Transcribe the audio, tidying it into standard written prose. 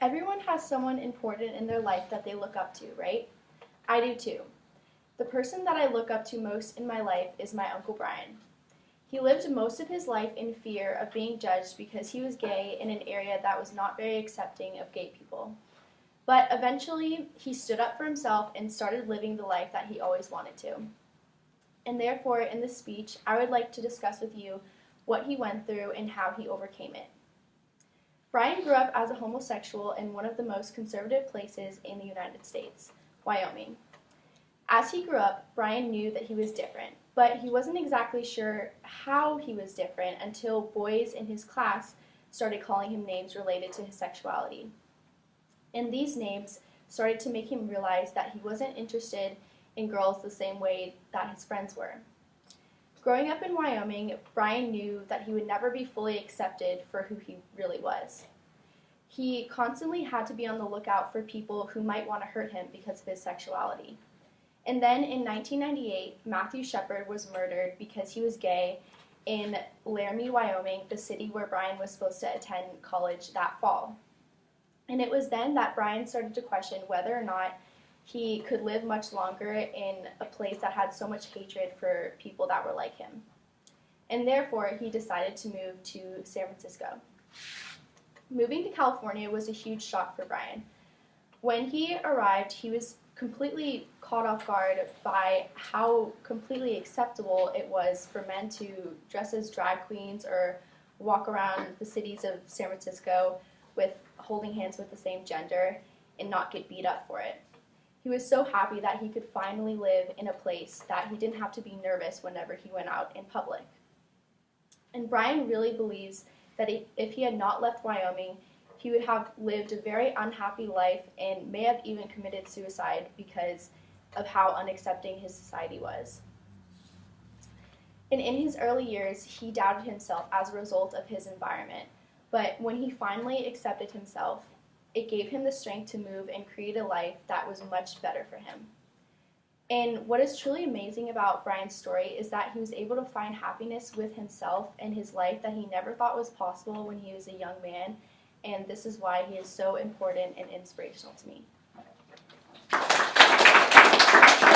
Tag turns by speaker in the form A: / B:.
A: Everyone has someone important in their life that they look up to, right? I do too. The person that I look up to most in my life is my Uncle Brian. He lived most of his life in fear of being judged because he was gay in an area that was not very accepting of gay people. But eventually, he stood up for himself and started living the life that he always wanted to. And therefore, in this speech, I would like to discuss with you what he went through and how he overcame it. Brian grew up as a homosexual in one of the most conservative places in the United States, Wyoming. As he grew up, Brian knew that he was different, but he wasn't exactly sure how he was different until boys in his class started calling him names related to his sexuality. And these names started to make him realize that he wasn't interested in girls the same way that his friends were. Growing up in Wyoming, Brian knew that he would never be fully accepted for who he really was. He constantly had to be on the lookout for people who might want to hurt him because of his sexuality. And then in 1998, Matthew Shepard was murdered because he was gay in Laramie, Wyoming, the city where Brian was supposed to attend college that fall. And it was then that Brian started to question whether or not he could live much longer in a place that had so much hatred for people that were like him. And therefore, he decided to move to San Francisco. Moving to California was a huge shock for Brian. When he arrived, he was completely caught off guard by how completely acceptable it was for men to dress as drag queens or walk around the cities of San Francisco with holding hands with the same gender and not get beat up for it. He was so happy that he could finally live in a place that he didn't have to be nervous whenever he went out in public. And Brian really believes that if he had not left Wyoming, he would have lived a very unhappy life and may have even committed suicide because of how unaccepting his society was. And in his early years, he doubted himself as a result of his environment. But when he finally accepted himself, it gave him the strength to move and create a life that was much better for him. And what is truly amazing about Brian's story is that he was able to find happiness with himself and his life that he never thought was possible when he was a young man, and this is why he is so important and inspirational to me.